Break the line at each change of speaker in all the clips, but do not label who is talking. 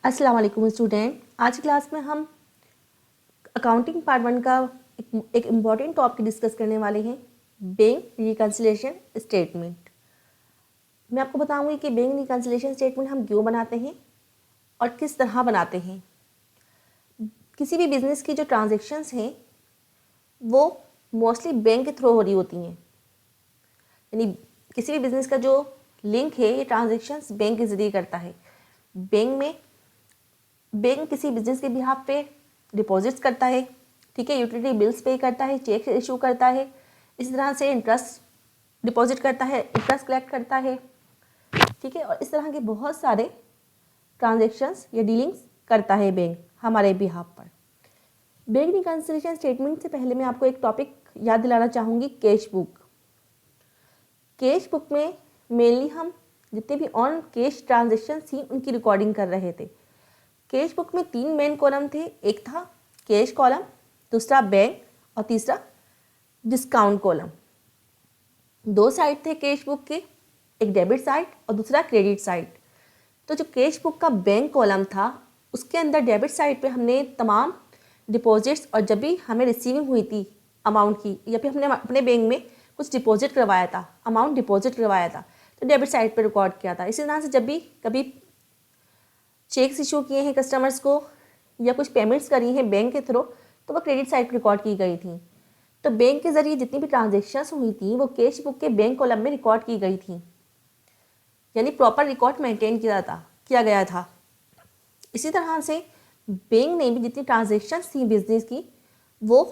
अस्सलाम वालेकुम स्टूडेंट। आज की क्लास में हम अकाउंटिंग पार्ट 1 का एक इम्पॉर्टेंट टॉपिक डिस्कस करने वाले हैं, बैंक रिकन्सिलिएशन स्टेटमेंट। मैं आपको बताऊंगी कि बैंक रिकन्सिलिएशन स्टेटमेंट हम क्यों बनाते हैं और किस तरह बनाते हैं। किसी भी बिजनेस की जो ट्रांजेक्शन्स हैं वो मोस्टली बैंक के थ्रू हो रही होती हैं, यानी किसी भी बिजनेस का जो लिंक है ये ट्रांजेक्शन्स बैंक के ज़रिए करता है। बैंक किसी बिजनेस के बिहाफ पे डिपॉजिट्स करता है, ठीक है, यूटिलिटी बिल्स पे करता है, चेक इशू करता है, इस तरह से इंटरेस्ट डिपॉजिट करता है, इंटरेस्ट कलेक्ट करता है, ठीक है, और इस तरह के बहुत सारे ट्रांजेक्शन्स या डीलिंग्स करता है बैंक हमारे बिहाफ पर। बैंक रिकन्सिलिएशन स्टेटमेंट से पहले मैं आपको एक टॉपिक याद दिलाना चाहूँगी, कैश बुक। कैश बुक में मेनली हम जितने भी ऑन कैश ट्रांजेक्शन थी उनकी रिकॉर्डिंग कर रहे थे। कैश बुक में 3 मेन कॉलम थे, एक था कैश कॉलम, दूसरा बैंक और तीसरा डिस्काउंट कॉलम। 2 साइड थे कैश बुक के, एक डेबिट साइड और दूसरा क्रेडिट साइड। तो जो कैश बुक का बैंक कॉलम था उसके अंदर डेबिट साइड पे हमने तमाम डिपॉजिट्स और जब भी हमें रिसीविंग हुई थी अमाउंट की या फिर हमने अपने बैंक में कुछ डिपॉजिट करवाया था, अमाउंट डिपॉजिट करवाया था, तो डेबिट साइड पे रिकॉर्ड किया था। इसी तरह से जब भी कभी चेक्स इशू किए हैं कस्टमर्स को या कुछ पेमेंट्स करी हैं बैंक के थ्रू तो वो क्रेडिट साइड पर रिकॉर्ड की गई थी। तो बैंक के ज़रिए जितनी भी ट्रांजेक्शन्स हुई थी वो कैश बुक के बैंक कॉलम में रिकॉर्ड की गई थी, यानी प्रॉपर रिकॉर्ड मेंटेन किया गया था। इसी तरह से बैंक ने भी जितनी ट्रांजेक्शन्स थी बिजनेस की वो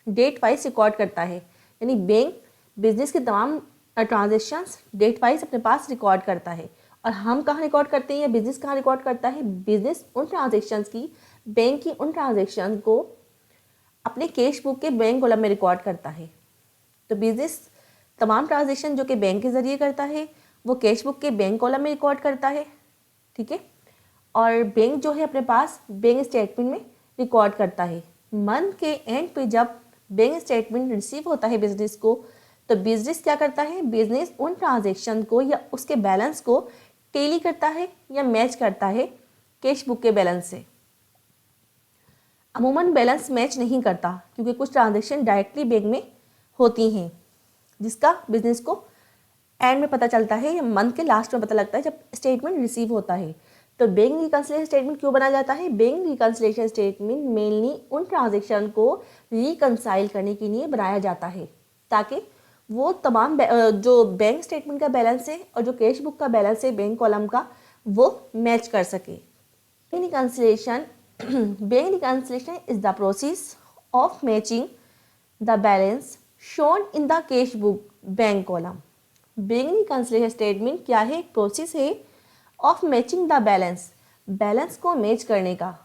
डेट वाइज रिकॉर्ड करता है, यानी बैंक बिजनेस की तमाम ट्रांजेक्शन्स डेट वाइज अपने पास रिकॉर्ड करता है। और हम कहाँ रिकॉर्ड करते हैं या बिजनेस कहाँ रिकॉर्ड करता है? बिजनेस उन ट्रांजेक्शन्स की, बैंक की उन ट्रांजेक्शन को अपने कैश बुक के बैंक कॉलम में रिकॉर्ड करता है। तो बिजनेस तमाम ट्रांजेक्शन जो कि बैंक के ज़रिए करता है वो कैश बुक के बैंक कॉलम में रिकॉर्ड करता है, ठीक है, और बैंक जो है अपने पास बैंक स्टेटमेंट में रिकॉर्ड करता है। मंथ के एंड पे जब बैंक स्टेटमेंट रिसीव होता है बिजनेस को, तो बिजनेस क्या करता है? बिजनेस उन ट्रांजेक्शन को या उसके बैलेंस को टेली करता है या मैच करता है कैश बुक के बैलेंस से। अमूमन बैलेंस मैच नहीं करता क्योंकि कुछ ट्रांजेक्शन डायरेक्टली बैंक में होती हैं जिसका बिजनेस को एंड में पता चलता है या मंथ के लास्ट में पता लगता है जब स्टेटमेंट रिसीव होता है। तो बैंक रिकन्सिलिएशन स्टेटमेंट क्यों बनाया जाता है? बैंक रिकन्सिलिएशन स्टेटमेंट मेनली उन ट्रांजेक्शन को रिकन्साइल करने के लिए बनाया जाता है ताकि वो तमाम जो बैंक स्टेटमेंट का बैलेंस है और जो कैश बुक का बैलेंस है बैंक कॉलम का वो मैच कर सके। Bank reconciliation is the process of matching the balance shown in the cash book bank column. Bank reconciliation statement क्या है? एक प्रोसेस है ऑफ मैचिंग द बैलेंस को मैच करने का,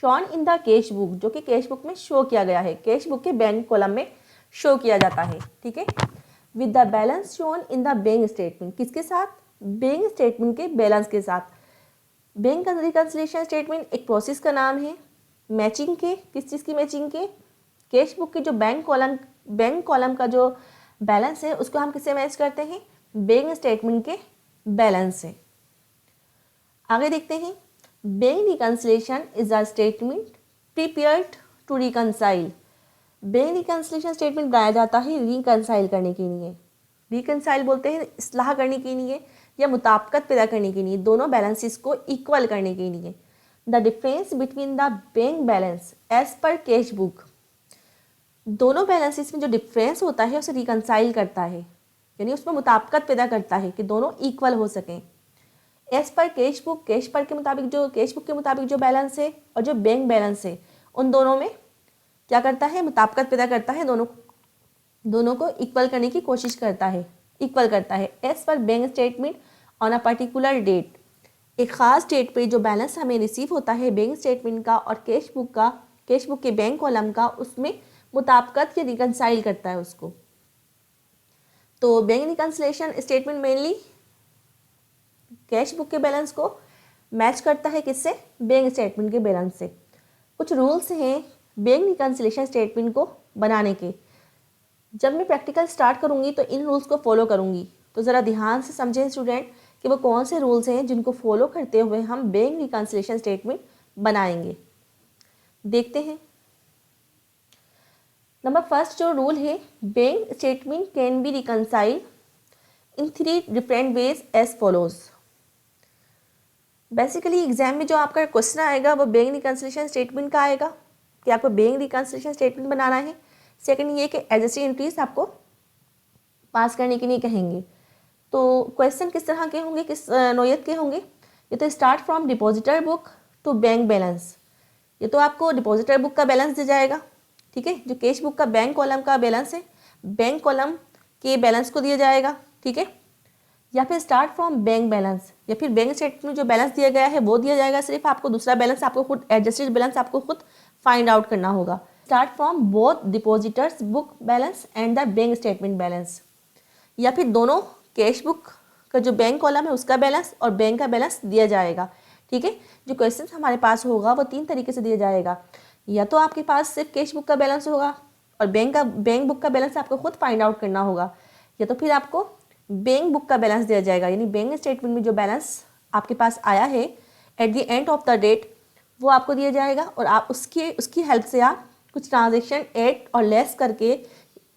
shown in the cash book जो कि कैश बुक में शो किया गया है, कैश बुक के बैंक कॉलम में शो किया जाता है, ठीक है, with the balance shown in the bank statement. किसके साथ? बैंक स्टेटमेंट के बैलेंस के साथ। बैंक रिकन्सिलिएशन स्टेटमेंट एक प्रोसेस का नाम है मैचिंग के। किस चीज़ की मैचिंग के? कैश बुक के जो बैंक कॉलम का जो बैलेंस है उसको हम किससे मैच करते हैं? बैंक स्टेटमेंट के बैलेंस से। आगे देखते हैं, bank reconciliation is a statement prepared to reconcile. Bank reconciliation statement बनाया जाता है रिकन्साइल करने के लिए। रिकन्साइल बोलते हैं इस्लाह करने के लिए या मुताबिकत पैदा करने के लिए, दोनों बैलेंसेस को इक्वल करने के लिए। The difference between the bank balance as per cash book, दोनों बैलेंसेस में जो डिफरेंस होता है उसे रिकन्साइल करता है, यानी उसमें मुताबिकत पैदा करता है कि दोनों इक्वल हो सकें। As per cash book, cash book के मुताबिक जो बैलेंस है और जो बैंक बैलेंस है उन दोनों में क्या करता है? मुताबिकत पैदा करता है, दोनों को इक्वल करने की कोशिश करता है, इक्वल करता है। As per bank statement on a particular date, एक ख़ास डेट पे जो बैलेंस हमें रिसीव होता है बैंक स्टेटमेंट का और कैश बुक के बैंक कॉलम का, उसमें मुताबिकत या रिकन्साइल करता है उसको। तो bank reconciliation statement mainly cash book के बैलेंस को मैच करता है किससे? बैंक स्टेटमेंट के बैलेंस से। कुछ रूल्स हैं बैंक रिकन्सिलिएशन स्टेटमेंट को बनाने के। जब मैं प्रैक्टिकल स्टार्ट करूंगी तो इन रूल्स को फॉलो करूंगी, तो ज़रा ध्यान से समझें स्टूडेंट कि वो कौन से रूल्स हैं जिनको फॉलो करते हुए हम बैंक रिकन्सिलिएशन स्टेटमेंट बनाएंगे। देखते हैं। नंबर फर्स्ट जो रूल है, bank statement can be reconciled in 3 different ways as follows. Basically exam में जो आपका क्वेश्चन आएगा वो बैंक रिकन्सिलिएशन स्टेटमेंट का आएगा कि आपको बैंक रिकन्सिलिएशन स्टेटमेंट बनाना है। सेकंड ये कि एडजस्टेड एंट्रीज आपको पास करने के लिए कहेंगे। तो क्वेश्चन किस तरह के होंगे, किस नौयत के होंगे? ये तो start from depositor book to bank balance. ये तो आपको डिपॉजिटर बुक का बैलेंस दिया जाएगा, ठीक है, जो कैश बुक का बैंक कॉलम का बैलेंस है, बैंक कॉलम के बैलेंस को दिया जाएगा, ठीक है। या फिर स्टार्ट फ्रॉम बैंक बैलेंस, या फिर बैंक स्टेटमेंट में जो बैलेंस दिया गया है वो दिया जाएगा। सिर्फ आपको दूसरा बैलेंस आपको खुद, एडजस्टेड बैलेंस आपको खुद फाइंड आउट करना होगा। Start from both depositors book balance and the bank statement balance, या फिर दोनों कैश बुक का जो बैंक कॉलम है उसका बैलेंस और बैंक का बैलेंस दिया जाएगा, ठीक है। जो क्वेश्चन हमारे पास होगा वो 3 तरीके से दिया जाएगा। या तो आपके पास सिर्फ कैश बुक का बैलेंस होगा और बैंक बुक का बैलेंस आपको खुद फाइंड आउट करना होगा, या तो फिर आपको बैंक बुक का बैलेंस दिया जाएगा, यानी बैंक स्टेटमेंट में जो बैलेंस आपके पास आया है at the end of the date वो आपको दिया जाएगा और आप उसकी हेल्प से आप कुछ ट्रांजेक्शन ऐड और लेस करके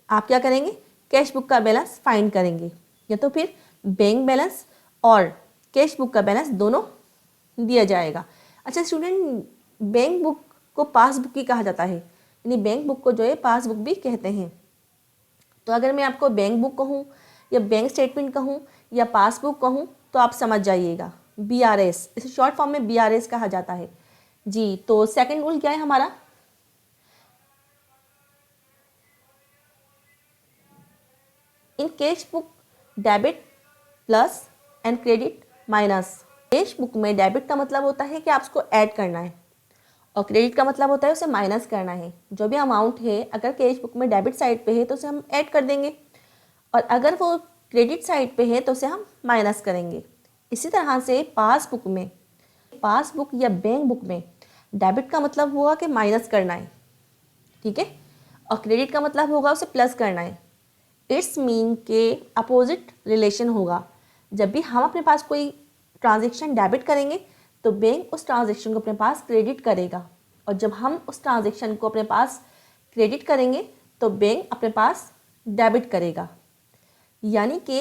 आप क्या करेंगे, कैश बुक का बैलेंस फाइंड करेंगे। या तो फिर बैंक बैलेंस और कैश बुक का बैलेंस दोनों दिया जाएगा। अच्छा स्टूडेंट, बैंक बुक को पासबुक ही कहा जाता है, यानी बैंक बुक को जो है पासबुक भी कहते हैं। तो अगर मैं आपको बैंक बुक कहूँ या बैंक स्टेटमेंट कहूँ या पासबुक कहूँ तो आप समझ जाइएगा, BRS, इसे शॉर्ट फॉर्म में BRS कहा जाता है जी। तो सेकंड रूल क्या है हमारा, in cash book debit plus and credit minus. Cash book में डेबिट का मतलब होता है कि आप उसको ऐड करना है और क्रेडिट का मतलब होता है उसे माइनस करना है। जो भी अमाउंट है अगर कैश बुक में डेबिट साइड पे है तो उसे हम ऐड कर देंगे और अगर वो क्रेडिट साइड पे है तो उसे हम माइनस करेंगे। इसी तरह से पासबुक या बैंक बुक में डेबिट का मतलब होगा कि माइनस करना है, ठीक है, और क्रेडिट का मतलब होगा उसे प्लस करना है। इट्स मीन के अपोजिट रिलेशन होगा। जब भी हम अपने पास कोई ट्रांजेक्शन डेबिट करेंगे तो बैंक उस ट्रांजेक्शन को अपने पास क्रेडिट करेगा और जब हम उस ट्रांजेक्शन को अपने पास क्रेडिट करेंगे तो बैंक अपने पास डेबिट करेगा। यानी कि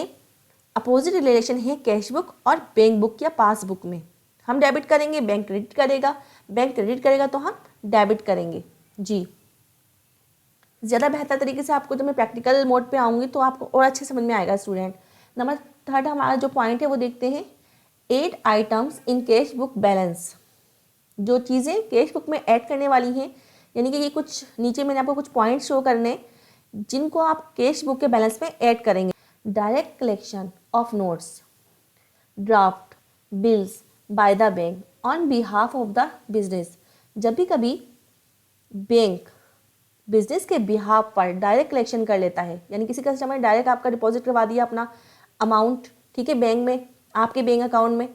अपोजिट रिलेशन है कैश बुक और बैंक बुक या पासबुक में। हम डेबिट करेंगे, बैंक क्रेडिट करेगा, बैंक क्रेडिट करेगा तो हम डेबिट करेंगे जी। ज़्यादा बेहतर तरीके से आपको जब मैं प्रैक्टिकल मोड पे आऊँगी तो आपको और अच्छे समझ में आएगा स्टूडेंट। नंबर थर्ड हमारा जो पॉइंट है वो देखते हैं, 8 items in cash book balance. जो चीज़ें कैश बुक में ऐड करने वाली हैं, यानी कि ये कुछ नीचे मैंने आपको कुछ पॉइंट शो करने जिनको आप कैश बुक के बैलेंस में ऐड करेंगे। Direct collection of notes, draft, bills by the bank on behalf of the business. जब भी कभी बैंक बिजनेस के बिहाफ पर डायरेक्ट कलेक्शन कर लेता है, यानी किसी कस्टमर ने डायरेक्ट आपका डिपॉजिट करवा दिया अपना अमाउंट, ठीक है, बैंक में, आपके बैंक अकाउंट में,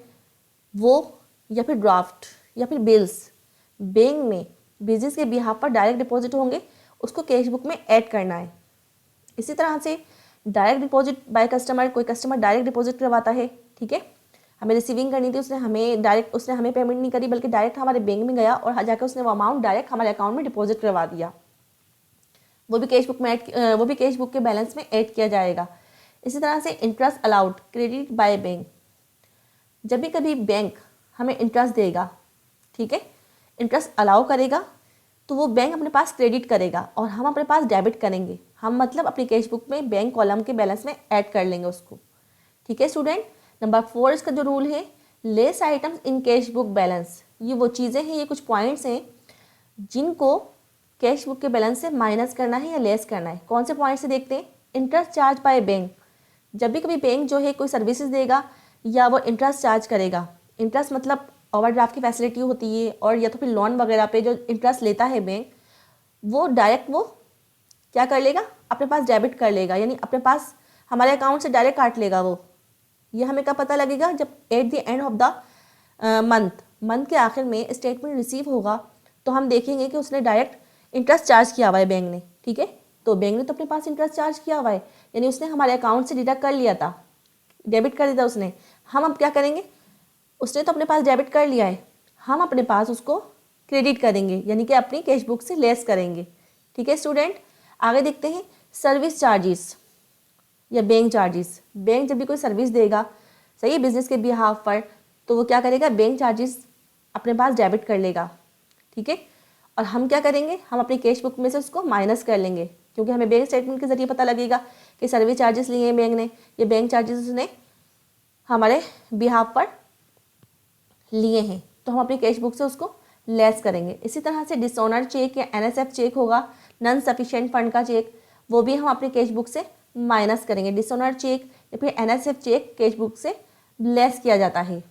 वो या फिर ड्राफ्ट या फिर बिल्स बैंक में बिजनेस के बिहाफ पर डायरेक्ट डिपॉजिट होंगे, उसको कैश बुक में ऐड करना है। इसी तरह से डायरेक्ट डिपॉजिट बाय कस्टमर, कोई कस्टमर डायरेक्ट डिपॉजिट करवाता है, ठीक है, हमें रिसीविंग करनी थी, उसने हमें पेमेंट नहीं करी बल्कि डायरेक्ट हमारे बैंक में गया और जाकर उसने वो अमाउंट डायरेक्ट हमारे अकाउंट में डिपॉजिट करवा दिया, वो भी कैश बुक के बैलेंस में ऐड किया जाएगा। इसी तरह से interest allowed credit by bank. जब भी कभी बैंक हमें इंटरेस्ट देगा, ठीक है, इंटरेस्ट अलाउ करेगा तो वो बैंक अपने पास क्रेडिट करेगा और हम अपने पास डेबिट करेंगे। हम मतलब अपनी कैश बुक में बैंक कॉलम के बैलेंस में ऐड कर लेंगे उसको, ठीक है स्टूडेंट। नंबर 4 इसका जो रूल है, less items in cash book balance. ये वो चीज़ें हैं, ये कुछ पॉइंट्स हैं जिनको कैश बुक के बैलेंस से माइनस करना है या लेस करना है। कौन से पॉइंट से देखते हैं, इंटरेस्ट चार्ज बाय बैंक। जब भी कभी बैंक जो है कोई सर्विसेज देगा या वो इंटरेस्ट चार्ज करेगा, इंटरेस्ट मतलब ओवरड्राफ्ट की फैसिलिटी होती है और या तो फिर लोन वगैरह पे जो इंटरेस्ट लेता है बैंक, वो डायरेक्ट वो क्या कर लेगा, अपने पास डेबिट कर लेगा, यानी अपने पास हमारे अकाउंट से डायरेक्ट काट लेगा वो। ये हमें कब पता लगेगा, जब eight the end of the month के आखिर में स्टेटमेंट रिसीव होगा तो हम देखेंगे कि उसने डायरेक्ट इंटरेस्ट चार्ज किया हुआ है बैंक ने, ठीक है। तो बैंक ने तो अपने पास इंटरेस्ट चार्ज किया हुआ है, यानी उसने हमारे अकाउंट से डिडक्ट कर लिया था, डेबिट कर दिया था उसने, हम अब क्या करेंगे, उसने तो अपने पास डेबिट कर लिया है, हम अपने पास उसको क्रेडिट करेंगे, यानी कि अपनी कैश बुक से लेस करेंगे। ठीक है स्टूडेंट, आगे देखते हैं सर्विस चार्जेस या बैंक चार्जेस। बैंक जब भी कोई सर्विस देगा, सही है, बिजनेस के बिहाफ पर, तो वो क्या करेगा, बैंक चार्जेस अपने पास डेबिट कर लेगा। ठीक है, और हम क्या करेंगे, हम अपनी कैश बुक में से उसको माइनस कर लेंगे, क्योंकि हमें बैंक स्टेटमेंट के जरिए पता लगेगा कि सर्विस चार्जेस लिए हैं बैंक ने, ये बैंक चार्जेस उसने हमारे बिहाफ पर लिए हैं, तो हम अपनी कैश बुक से उसको लेस करेंगे। इसी तरह से डिसऑनर चेक या NSF चेक होगा, नॉन सफिशिएंट फंड का चेक, वो भी हम अपनी कैश बुक से माइनस करेंगे। डिसऑनर चेक या फिर NSF चेक कैश बुक से लेस किया जाता है।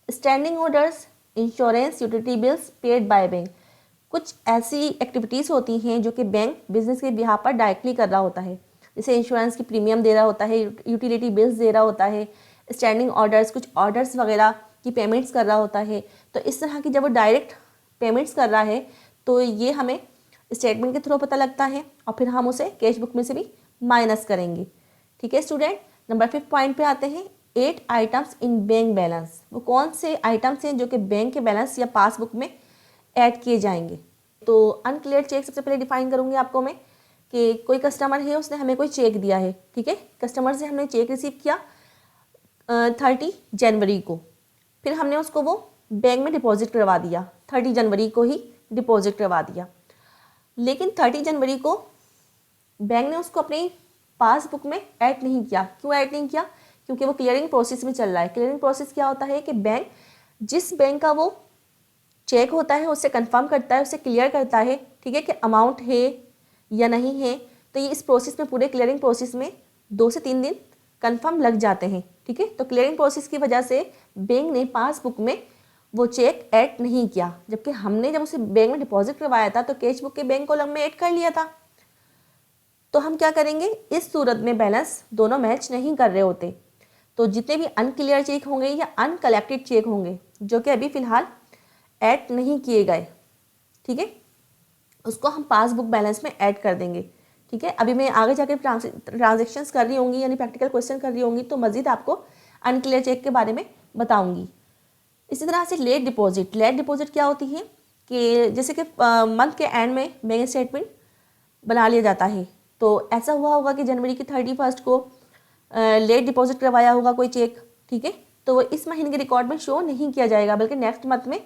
Standing orders, insurance, utility bills paid by bank, कुछ ऐसी एक्टिविटीज़ होती हैं जो कि बैंक बिजनेस के बिहाफ पर डायरेक्टली कर रहा होता है, जैसे इंश्योरेंस की प्रीमियम दे रहा होता है, यूटिलिटी बिल्स दे रहा होता है, स्टैंडिंग ऑर्डर्स, कुछ ऑर्डर्स वगैरह की पेमेंट्स कर रहा होता है। तो इस तरह की जब वो डायरेक्ट पेमेंट्स कर रहा है तो ये हमें स्टेटमेंट के थ्रू पता लगता है, और फिर हम उसे कैश बुक में से भी माइनस करेंगे। ठीक है स्टूडेंट, नंबर 5 पॉइंट पे आते हैं, 8 आइटम्स इन बैंक बैलेंस। वो कौन से आइटम्स हैं जो कि बैंक के बैलेंस या पासबुक में ऐड किए जाएंगे। तो अनक्लियर चेक सबसे पहले डिफाइन करूँगी आपको मैं, कि कोई कस्टमर है, उसने हमें कोई चेक दिया है। ठीक है, कस्टमर से हमने चेक रिसीव किया 30 जनवरी को, फिर हमने उसको वो बैंक में डिपॉजिट करवा दिया, 30 जनवरी को ही डिपॉजिट करवा दिया। लेकिन 30 जनवरी को बैंक ने उसको अपनी पासबुक में ऐड नहीं किया। क्यों ऐड नहीं किया? क्योंकि वो क्लियरिंग प्रोसेस में चल रहा है। क्लियरिंग प्रोसेस क्या होता है कि बैंक, जिस बैंक का वो चेक होता है उससे कंफर्म करता है, उससे क्लियर करता है, ठीक है, कि अमाउंट है या नहीं है। तो ये इस प्रोसेस में, पूरे क्लियरिंग प्रोसेस में 2 से 3 दिन कंफर्म लग जाते हैं। ठीक है, तो क्लियरिंग प्रोसेस की वजह से बैंक ने पासबुक में वो चेक ऐड नहीं किया, जबकि हमने जब उसे बैंक में डिपॉजिट करवाया था तो कैश बुक के बैंक कॉलम में ऐड कर लिया था। तो हम क्या करेंगे, इस सूरत में बैलेंस दोनों मैच नहीं कर रहे होते। तो जितने भी अनक्लियर चेक होंगे या अनकलेक्टेड चेक होंगे जो कि अभी फ़िलहाल ऐड नहीं किए गए, ठीक है, उसको हम पासबुक बैलेंस में ऐड कर देंगे। ठीक है, अभी मैं आगे जाकर ट्रांजेक्शन्स कर रही होंगी, यानी प्रैक्टिकल क्वेश्चन कर रही होंगी, तो मज़ीद आपको अनक्लियर चेक के बारे में बताऊंगी। इसी तरह से लेट डिपॉजिट। लेट डिपॉजिट क्या होती है कि जैसे कि मंथ के एंड में बैंक स्टेटमेंट बना लिया जाता है, तो ऐसा हुआ होगा कि जनवरी की 31 को लेट डिपॉजिट करवाया होगा कोई चेक, ठीक है, तो वो इस महीने के रिकॉर्ड में शो नहीं किया जाएगा, बल्कि नेक्स्ट मंथ में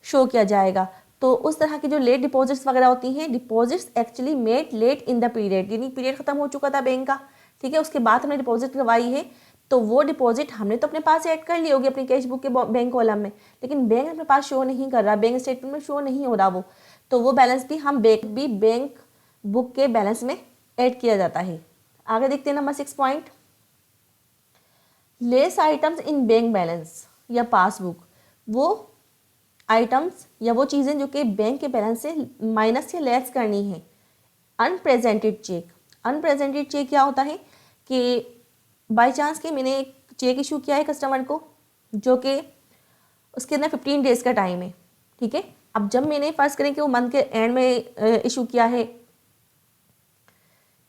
शो किया जाएगा। तो उस तरह की जो लेट डिपॉजिट्स वगैरह होती हैं, deposits actually made late in the period, यानी पीरियड खत्म हो चुका था बैंक का, ठीक है, उसके बाद हमने डिपॉजिट करवाई है, तो वो डिपॉजिट हमने तो अपने पास ऐड कर ली होगी अपनी कैश बुक के बैंक कॉलम में, लेकिन बैंक अपने पास शो नहीं कर रहा, बैंक स्टेटमेंट में शो नहीं हो रहा वो, तो वो बैलेंस भी हम बैंक बुक के बैलेंस में ऐड किया जाता है। आगे देखते हैं number 6 point, less items in bank balance या पासबुक। वो आइटम्स या वो चीज़ें जो कि बैंक के बैलेंस से माइनस या लेस करनी है। Unrepresented check. अनप्रेजेंटेड चेक क्या होता है कि बाय चांस कि मैंने एक चेक इशू किया है कस्टमर को, जो कि उसके अंदर 15 डेज़ का टाइम है, ठीक है, अब जब मैंने फर्स्ट करें कि वो मंथ के एंड में इशू किया है,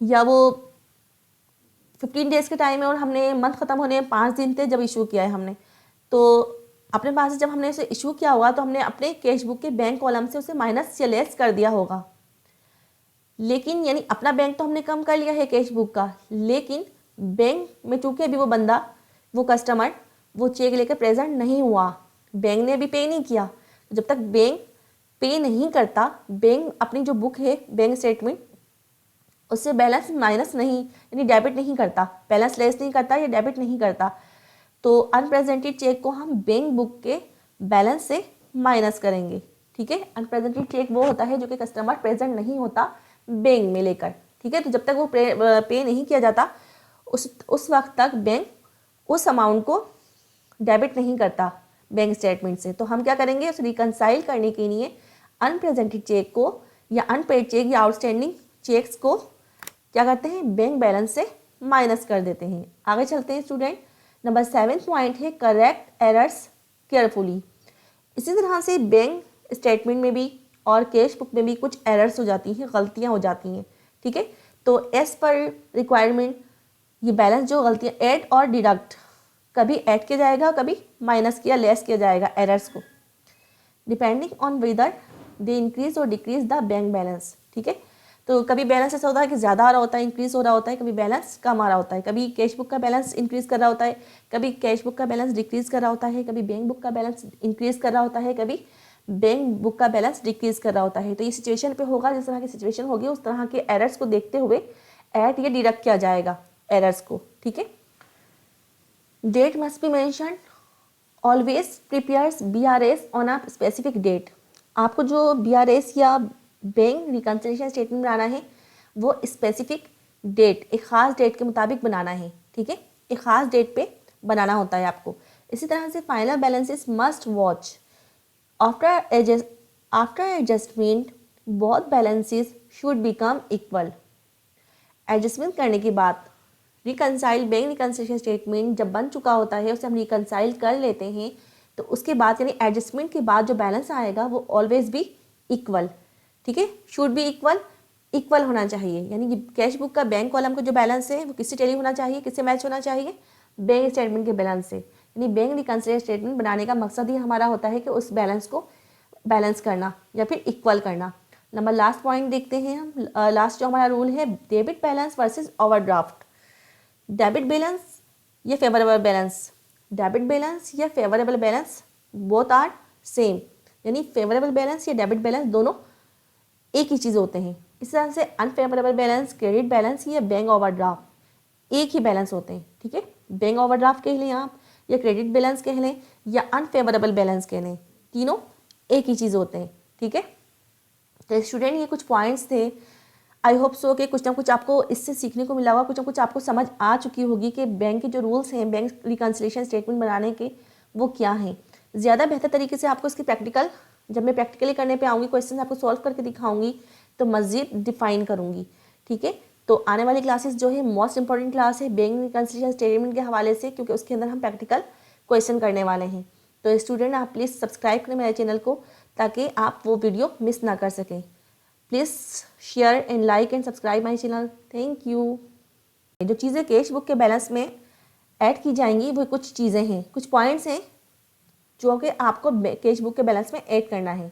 या वो 15 डेज़ का टाइम है और हमने मंथ ख़त्म होने में 5 दिन थे जब इशू किया है हमने, तो अपने पास से जब हमने उसे इशू किया होगा तो हमने अपने कैश बुक के बैंक कॉलम से उसे माइनस या लेस कर दिया होगा। लेकिन यानी अपना बैंक तो हमने कम कर लिया है कैश बुक का, लेकिन बैंक में चूँकि अभी वो बंदा, वो कस्टमर वो चेक लेकर प्रेजेंट नहीं हुआ, बैंक ने अभी पे नहीं किया, तो जब तक बैंक पे नहीं करता, बैंक अपनी जो बुक है बैंक स्टेटमेंट उससे बैलेंस माइनस नहीं, यानी डेबिट नहीं करता, बैलेंस लेस नहीं करता या डेबिट नहीं करता, तो अनप्रेजेंटेड चेक को हम बैंक बुक के बैलेंस से माइनस करेंगे। ठीक है, अनप्रेजेंटेड चेक वो होता है जो कि कस्टमर प्रेजेंट नहीं होता बैंक में लेकर, ठीक है, तो जब तक वो पे नहीं किया जाता उस वक्त तक बैंक उस अमाउंट को डेबिट नहीं करता बैंक स्टेटमेंट से। तो हम क्या करेंगे, उसे रिकनसाइल करने के लिए अनप्रेजेंटेड चेक को या अनपेड चेक या आउटस्टैंडिंग चेक्स को क्या करते हैं, बैंक बैलेंस से माइनस कर देते हैं। आगे चलते हैं स्टूडेंट, नंबर 7 पॉइंट है करेक्ट एरर्स केयरफुली। इसी तरह से बैंक स्टेटमेंट में भी और कैश बुक में भी कुछ एरर्स हो जाती हैं, गलतियां हो जाती हैं, ठीक है, तो एज पर रिक्वायरमेंट ये बैलेंस जो गलतियां ऐड और डिडक्ट कभी ऐड किया जाएगा, कभी माइनस किया लेस किया जाएगा एरर्स को, depending on whether they increase और डिक्रीज द बैंक बैलेंस। ठीक है, तो कभी बैलेंस ऐसा होता है कि ज़्यादा आ रहा होता है, इंक्रीज हो रहा होता है, कभी बैलेंस कम आ रहा होता है, कभी कैश बुक का बैलेंस इंक्रीज कर रहा होता है, कभी कैश बुक का बैलेंस डिक्रीज कर रहा होता है, कभी बैंक बुक का बैलेंस इंक्रीज कर रहा होता है, कभी बैंक बुक का बैलेंस डिक्रीज कर रहा होता है। तो ये सिचुएशन पे होगा, जिस तरह की सिचुएशन होगी उस तरह के एरर्स को देखते हुए ऐड या डिडक्ट किया जाएगा एरर्स को। ठीक है, date must be mentioned, always prepares BRS on a specific date. आपको जो BRS या बैंक रिकन्सिलिएशन स्टेटमेंट बनाना है वो स्पेसिफिक डेट, एक ख़ास डेट के मुताबिक बनाना है। ठीक है, एक ख़ास डेट पे बनाना होता है आपको। इसी तरह से final balances must watch after adjustment both balances should become equal. Adjustment करने के बाद रिकनसाइल बैंक रिकन्सिलिएशन स्टेटमेंट जब बन चुका होता है, उसे हम रिकनसाइल कर लेते हैं, तो उसके बाद यानी एडजस्टमेंट के बाद जो बैलेंस आएगा वो ऑलवेज भी इक्वल। ठीक है, शुड बी इक्वल, इक्वल होना चाहिए, यानी कि कैश बुक का बैंक कॉलम का जो बैलेंस है वो किससे टैली होना चाहिए, किससे मैच होना चाहिए, बैंक स्टेटमेंट के बैलेंस से। यानी बैंक रिकन्सिलिएशन स्टेटमेंट बनाने का मकसद ही हमारा होता है कि उस बैलेंस को बैलेंस करना या फिर इक्वल करना। नंबर लास्ट पॉइंट देखते हैं हम। लास्ट जो हमारा रूल है, debit balance versus overdraft. Debit balance या फेवरेबल बैलेंस, डेबिट बैलेंस या favourable balance both are same, यानी फेवरेबल बैलेंस या डेबिट बैलेंस दोनों एक ही चीज़ होते हैं। इस तरह से अनफेवरेबल बैलेंस, क्रेडिट बैलेंस या बैंक ओवरड्राफ्ट एक ही बैलेंस होते हैं। ठीक है, बैंक ओवरड्राफ्ट कह लें आप, या क्रेडिट बैलेंस कह लें, या अनफेवरेबल बैलेंस कह लें, तीनों एक ही चीज़ होते हैं। ठीक है, तो स्टूडेंट ये कुछ पॉइंट्स थे। आई होप सो कि कुछ ना कुछ आपको इससे सीखने को मिला होगा, कुछ ना कुछ आपको समझ आ चुकी होगी कि बैंक के जो रूल्स हैं बैंक रिकन्सिलिएशन स्टेटमेंट बनाने के वो क्या हैं। ज़्यादा बेहतर तरीके से आपको इसकी प्रैक्टिकल, जब मैं प्रैक्टिकली करने पे आऊँगी, क्वेश्चन आपको सॉल्व करके दिखाऊंगी तो मज़ीद डिफाइन करूँगी। ठीक है, तो आने वाली क्लासेस जो है मोस्ट इंपॉर्टेंट क्लास है बैंक रिकन्सिलिएशन स्टेटमेंट के हवाले से, क्योंकि उसके अंदर हम प्रैक्टिकल क्वेश्चन करने वाले हैं। तो स्टूडेंट आप प्लीज़ सब्सक्राइब करें मेरे चैनल को, ताकि आप वो वीडियो मिस ना कर सकें। Please share and like and subscribe my channel. Thank you. जो चीज़ें कैश बुक के बैलेंस में ऐड की जाएंगी वो कुछ चीज़ें हैं, कुछ पॉइंट्स हैं जो कि आपको कैश बुक के बैलेंस में ऐड करना है।